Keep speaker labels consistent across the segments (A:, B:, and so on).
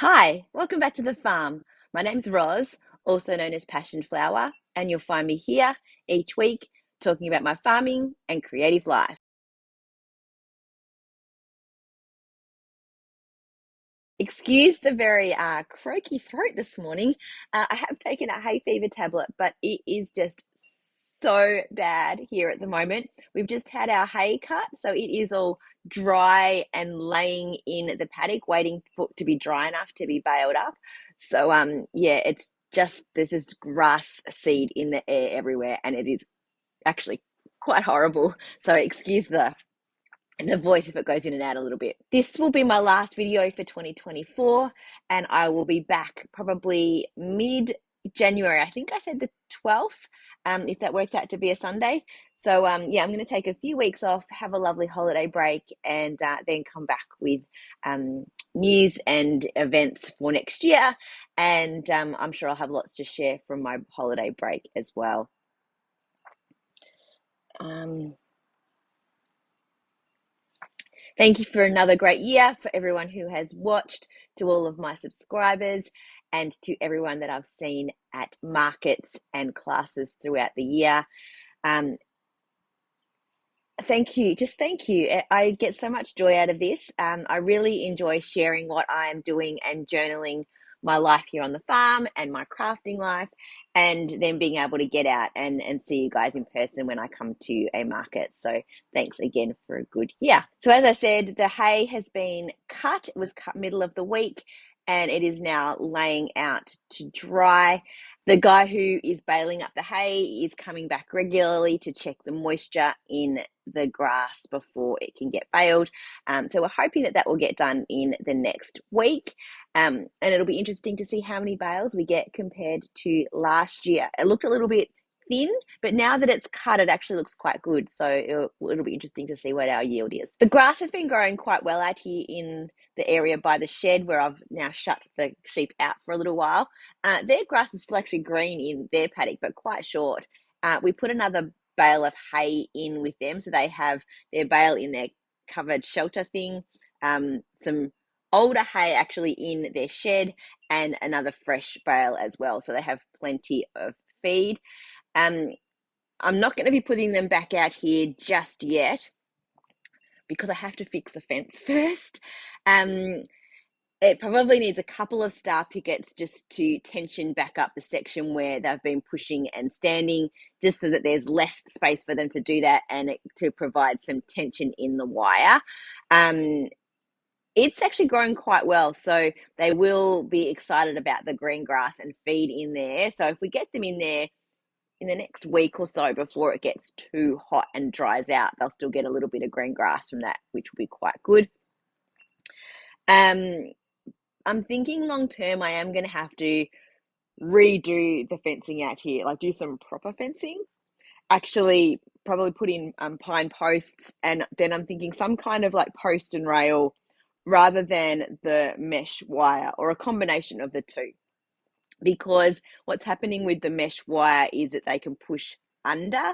A: Hi, welcome back to the farm. My name's Roz, also known as Passion Flower, and you'll find me here each week talking about my farming and creative life. Excuse the very croaky throat this morning. I have taken a hay fever tablet, but it is just so bad here at the moment. We've just had our hay cut, so it is all dry and laying in the paddock, waiting for it to be dry enough to be baled up. So yeah, it's just there's just grass seed in the air everywhere, and it is actually quite horrible. So excuse the voice if it goes in and out a little bit. This will be my last video for 2024, and I will be back probably mid January. I think I said the 12th, if that works out to be a Sunday. So yeah, I'm going to take a few weeks off, have a lovely holiday break, and then come back with news and events for next year. And I'm sure I'll have lots to share from my holiday break as well. Um, Thank you for another great year, for everyone who has watched, to all of my subscribers, and to everyone that I've seen at markets and classes throughout the year. Um, Thank you. Just thank you. I get so much joy out of this. I really enjoy sharing what I am doing and journaling my life here on the farm and my crafting life, and then being able to get out and see you guys in person when I come to a market. So thanks again for a good year. So as I said, the hay has been cut. It was cut middle of the week, and it is now laying out to dry. The guy who is baling up the hay is coming back regularly to check the moisture in the grass before it can get baled. So we're hoping that that will get done in the next week. And it'll be interesting to see how many bales we get compared to last year. It looked a little bit thin, but now that it's cut, it actually looks quite good. So it'll be interesting to see what our yield is. The grass has been growing quite well out here in the area by the shed where I've now shut the sheep out for a little while. Their grass is still actually green in their paddock, but quite short. We put another bale of hay in with them, so they have their bale in their covered shelter thing, some older hay actually in their shed, and another fresh bale as well, so they have plenty of feed. I'm not going to be putting them back out here just yet because I have to fix the fence first. It probably needs a couple of star pickets just to tension back up the section where they've been pushing and standing, just so that there's less space for them to do that, and to provide some tension in the wire. It's actually grown quite well, so they will be excited about the green grass and feed in there. So if we get them in there in the next week or so before it gets too hot and dries out, they'll still get a little bit of green grass from that, which will be quite good. I'm thinking long term, I am going to have to redo the fencing out here, like do some proper fencing. Actually, probably put in pine posts, and then I'm thinking some kind of like post and rail rather than the mesh wire, or a combination of the two. Because what's happening with the mesh wire is that they can push under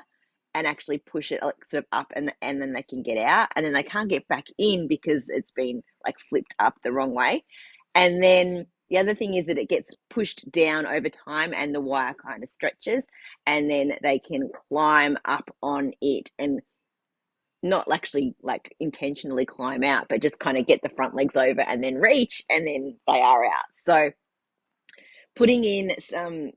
A: and actually push it like sort of up, and then they can get out, and then they can't get back in because it's been like flipped up the wrong way. And then the other thing is that it gets pushed down over time and the wire kind of stretches, and then they can climb up on it and not actually like intentionally climb out, but just kind of get the front legs over and then reach, and then they are out. So putting in some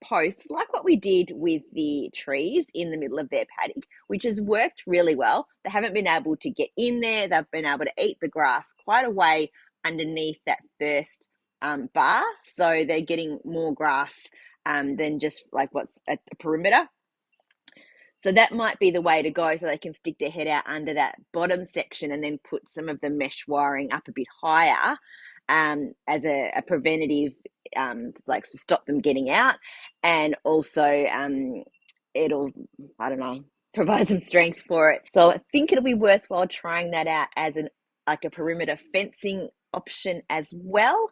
A: posts like what we did with the trees in the middle of their paddock, which has worked really well. They haven't been able to get in there. They've been able to eat the grass quite a way underneath that first bar. So they're getting more grass than just like what's at the perimeter. So that might be the way to go, so they can stick their head out under that bottom section and then put some of the mesh wiring up a bit higher, as a preventative, like to stop them getting out. And also it'll, I don't know, provide some strength for it. So I think it'll be worthwhile trying that out as like a perimeter fencing option as well,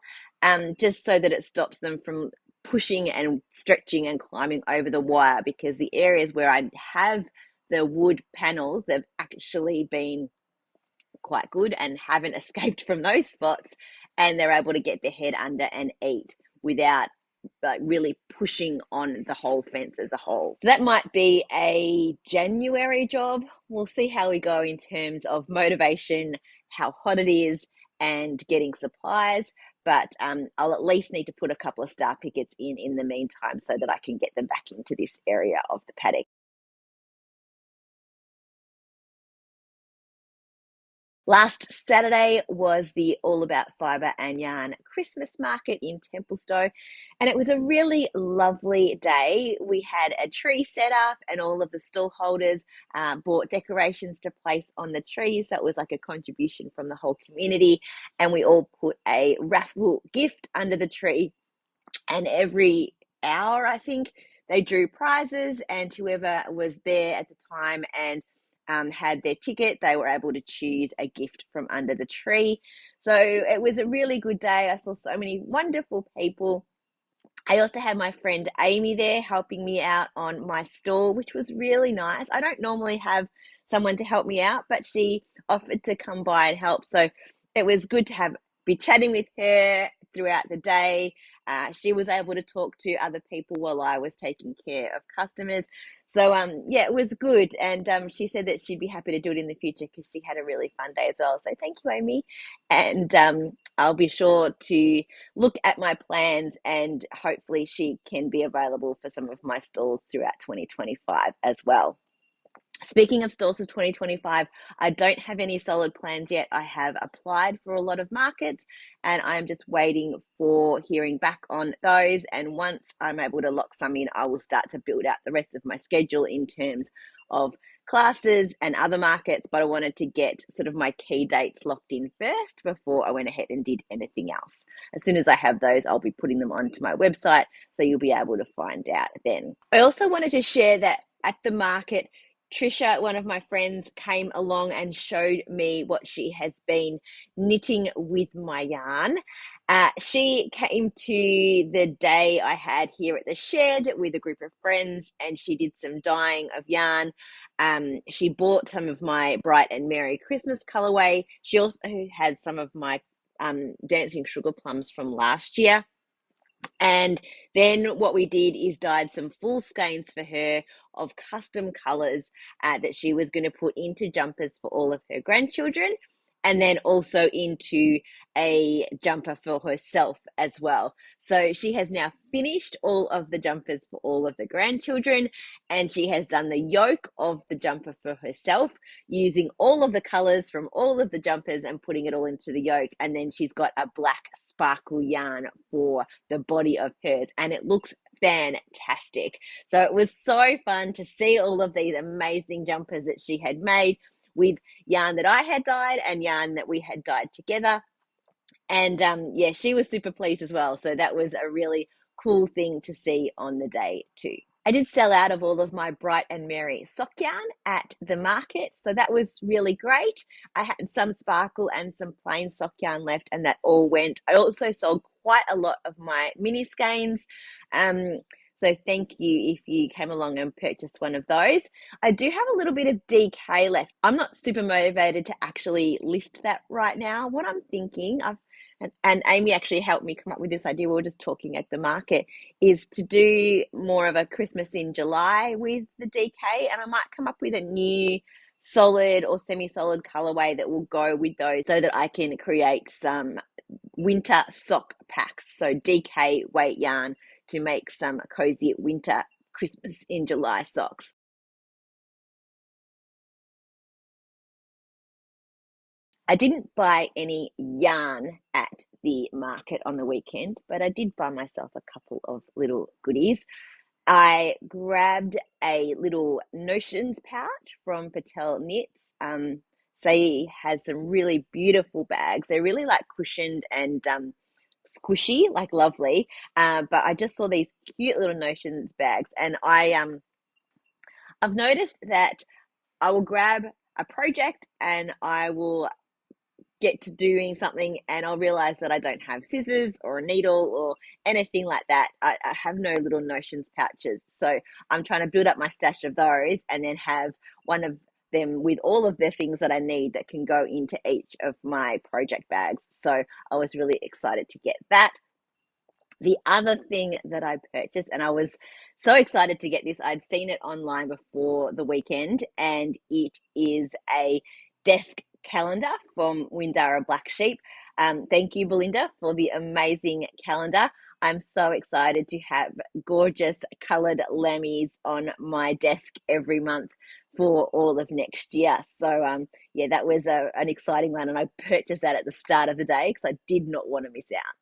A: just so that it stops them from pushing and stretching and climbing over the wire, because the areas where I have the wood panels, they've actually been quite good and haven't escaped from those spots. and they're able to get their head under and eat without like really pushing on the whole fence as a whole. That might be a January job. We'll see how we go in terms of motivation, how hot it is, and getting supplies. But I'll at least need to put a couple of star pickets in the meantime so that I can get them back into this area of the paddock. Last Saturday was the All About Fibre and Yarn Christmas market in Templestowe, and it was a really lovely day. We had a tree set up, and all of the stall holders bought decorations to place on the trees. So it was like a contribution from the whole community, and we all put a raffle gift under the tree. And every hour, I think, they drew prizes, and whoever was there at the time and had their ticket, they were able to choose a gift from under the tree. So it was a really good day. I saw so many wonderful people. I also had my friend Amy there helping me out on my stall, which was really nice. I don't normally have someone to help me out, but she offered to come by and help. So it was good to be chatting with her throughout the day. She was able to talk to other people while I was taking care of customers. So yeah, it was good, and she said that she'd be happy to do it in the future because she had a really fun day as well. So thank you, Amy, and I'll be sure to look at my plans, and hopefully she can be available for some of my stalls throughout 2025 as well. Speaking of stalls of 2025, I don't have any solid plans yet. I have applied for a lot of markets, and I'm just waiting for hearing back on those. And once I'm able to lock some in, I will start to build out the rest of my schedule in terms of classes and other markets. But I wanted to get sort of my key dates locked in first before I went ahead and did anything else. As soon as I have those, I'll be putting them onto my website, so you'll be able to find out then. I also wanted to share that at the market, Trisha, one of my friends, came along and showed me what she has been knitting with my yarn. She came to the day I had here at the shed with a group of friends, and she did some dyeing of yarn. She bought some of my Bright and Merry Christmas colorway. She also had some of my Dancing Sugar Plums from last year. And then what we did is dyed some full skeins for her of custom colors that she was going to put into jumpers for all of her grandchildren, and then also into a jumper for herself as well. So she has now finished all of the jumpers for all of the grandchildren, and she has done the yoke of the jumper for herself using all of the colors from all of the jumpers and putting it all into the yoke. And then she's got a black sparkle yarn for the body of hers, and it looks fantastic. So it was so fun to see all of these amazing jumpers that she had made with yarn that I had dyed and yarn that we had dyed together. And yeah, she was super pleased as well. So that was a really cool thing to see on the day too. I did sell out of all of my Bright and Merry sock yarn at the market, so that was really great. I had some sparkle and some plain sock yarn left, and that all went. I also sold quite a lot of my mini skeins. So thank you if you came along and purchased one of those. I do have a little bit of DK left. I'm not super motivated to actually list that right now. What I'm thinking, and Amy actually helped me come up with this idea. We were just talking at the market, is to do more of a Christmas in July with the DK, and I might come up with a new solid or semi-solid colorway that will go with those, so that I can create some winter sock packs. So DK weight yarn to make some cozy winter Christmas in July socks. I didn't buy any yarn at the market on the weekend, but I did buy myself a couple of little goodies. I grabbed a little notions pouch from Patel Knits. They had some really beautiful bags. They're really like cushioned and squishy, like lovely. But I just saw these cute little notions bags, and I've noticed that I will grab a project and I will get to doing something and I'll realize that I don't have scissors or a needle or anything like that. I have no little notions pouches. So I'm trying to build up my stash of those and then have one of them with all of the things that I need that can go into each of my project bags. So I was really excited to get that. The other thing that I purchased, and I was so excited to get this, I'd seen it online before the weekend, and it is a desk calendar from Windara Black Sheep. Thank you, Belinda, for the amazing calendar. I'm so excited to have gorgeous coloured lammies on my desk every month for all of next year. So, yeah, that was an exciting one, and I purchased that at the start of the day because I did not want to miss out.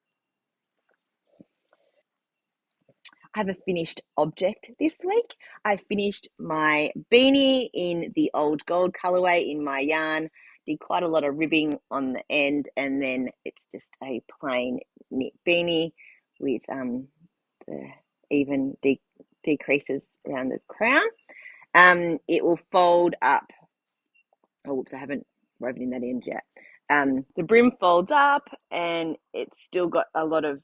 A: I have a finished object this week. I finished my beanie in the old gold colorway in my yarn. Did quite a lot of ribbing on the end, and then it's just a plain knit beanie with the even decreases around the crown. It will fold up. Oh, whoops! I haven't woven in that end yet. The brim folds up, and it's still got a lot of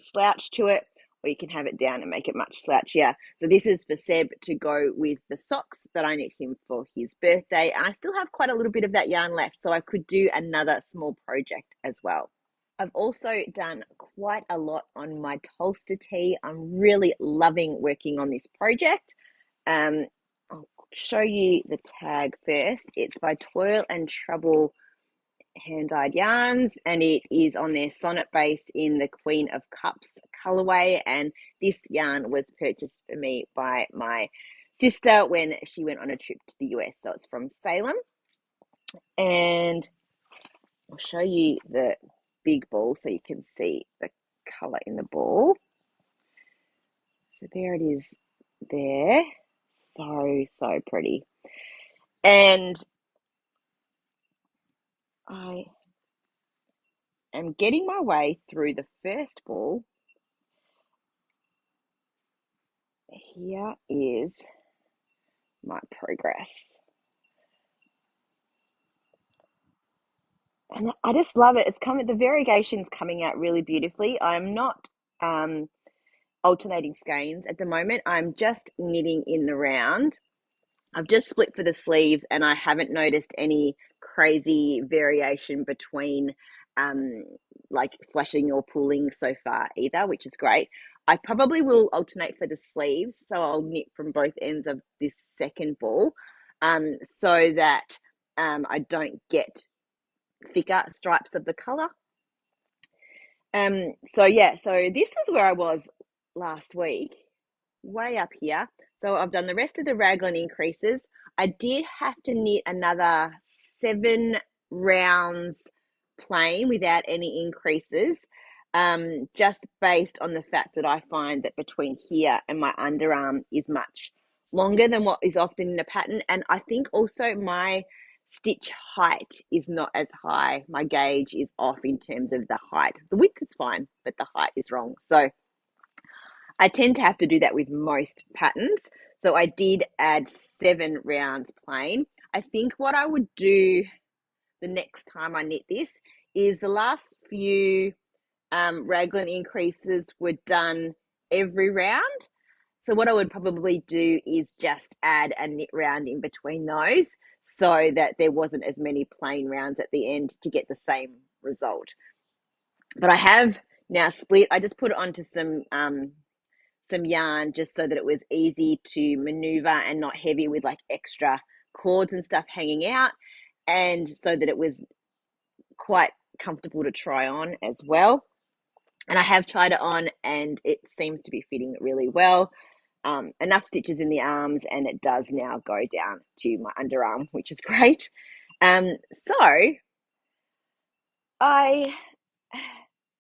A: slouch to it, or you can have it down and make it much slouchier. So this is for Seb to go with the socks that I knit him for his birthday. And I still have quite a little bit of that yarn left, so I could do another small project as well. I've also done quite a lot on my Tolsta Tee. I'm really loving working on this project. I'll show you the tag first. It's by Toil and Trouble hand-dyed yarns, and it is on their sonnet base in the Queen of Cups colorway, and this yarn was purchased for me by my sister when she went on a trip to the US. So it's from Salem, and I'll show you the big ball so you can see the color in the ball. So there it is there. So pretty. And I am getting my way through the first ball. Here is my progress. And I just love it. It's coming, the variegation's coming out really beautifully. I'm not um, alternating skeins at the moment. I'm just knitting in the round. I've just split for the sleeves, and I haven't noticed any crazy variation between um, like flashing or pulling so far either, which is great. I probably will alternate for the sleeves, so I'll knit from both ends of this second ball, so that I don't get thicker stripes of the color. So yeah, so this is where I was last week, way up here. So I've done the rest of the raglan increases. I did have to knit another 7 rounds plain without any increases, just based on the fact that I find that between here and my underarm is much longer than what is often in a pattern. And I think also my stitch height is not as high. My gauge is off in terms of the height. The width is fine, but the height is wrong. So I tend to have to do that with most patterns. So I did add 7 rounds plain. I think what I would do the next time I knit this is the last few raglan increases were done every round. So what I would probably do is just add a knit round in between those so that there wasn't as many plain rounds at the end to get the same result. But I have now split. I just put it onto some yarn just so that it was easy to maneuver and not heavy with like extra cords and stuff hanging out, and so that it was quite comfortable to try on as well. And I have tried it on, and it seems to be fitting really well. Enough stitches in the arms, and it does now go down to my underarm, which is great. So I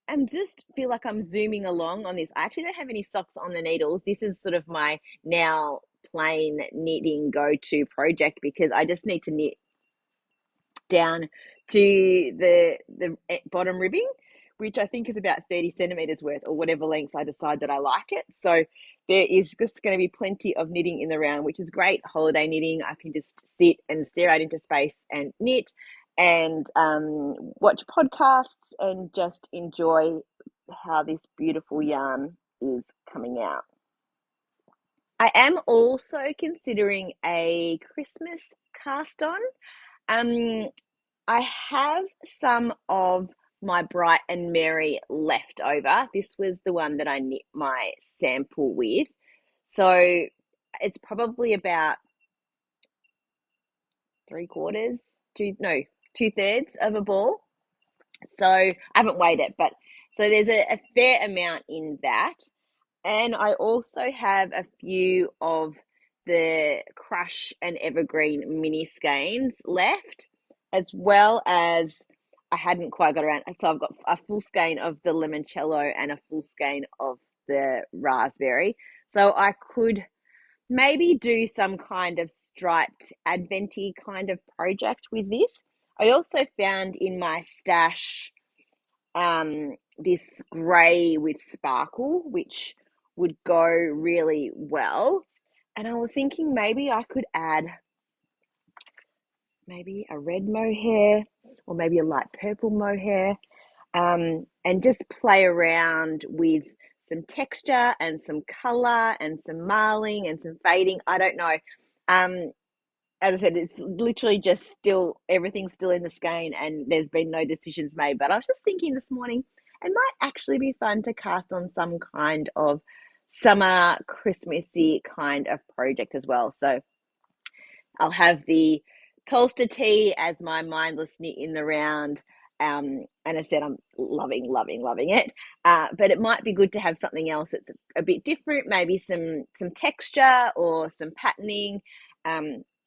A: am just feel like I'm zooming along on this. I actually don't have any socks on the needles. This is sort of my now plain knitting go-to project because I just need to knit down to the bottom ribbing, which I think is about 30 centimeters worth or whatever length I decide that I like it. So there is just going to be plenty of knitting in the round, which is great. Holiday knitting. I can just sit and stare out into space and knit and watch podcasts and just enjoy how this beautiful yarn is coming out. I am also considering a Christmas cast on. Um, I have some of my Bright and Merry left over. This was the one that I knit my sample with. So it's probably about three quarters, two thirds of a ball. So I haven't weighed it, but so there's a fair amount in that. And I also have a few of the Crush and Evergreen mini skeins left, as well as I hadn't quite got around. So I've got a full skein of the limoncello and a full skein of the raspberry. So I could maybe do some kind of striped adventy kind of project with this. I also found in my stash this grey with sparkle, which would go really well. And I was thinking maybe I could add maybe a red mohair or maybe a light purple mohair, and just play around with some texture and some color and some marling and some fading. I don't know. Um, as I said, it's literally just still everything's still in the skein and there's been no decisions made. But I was just thinking this morning, it might actually be fun to cast on some kind of summer Christmassy kind of project as well. So I'll have the Tolsta Tee as my mindless knit in the round. And I said I'm loving, loving, loving it. But it might be good to have something else that's a bit different, maybe some texture or some patterning,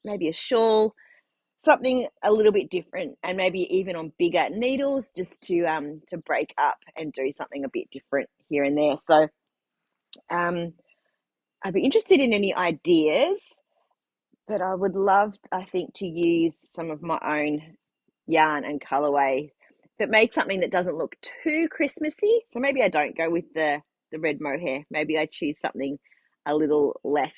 A: maybe a shawl, something a little bit different, and maybe even on bigger needles, just to break up and do something a bit different here and there. So um, I'd be interested in any ideas. But I would love, I think, to use some of my own yarn and colorway, but make something that doesn't look too Christmassy. So maybe I don't go with the red mohair. Maybe I choose something a little less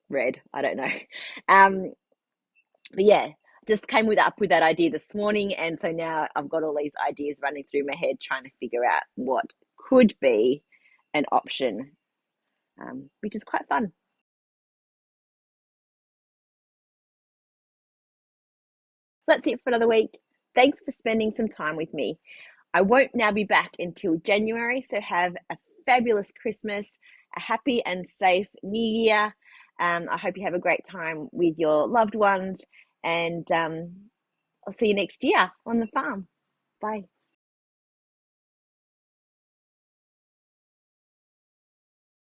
A: red. I don't know. But yeah, just came up with that idea this morning, and so now I've got all these ideas running through my head, trying to figure out what could be an option, which is quite fun. So that's it for another week. Thanks for spending some time with me. I won't now be back until January, so have a fabulous Christmas, a happy and safe New Year. I hope you have a great time with your loved ones, and I'll see you next year on the farm. Bye.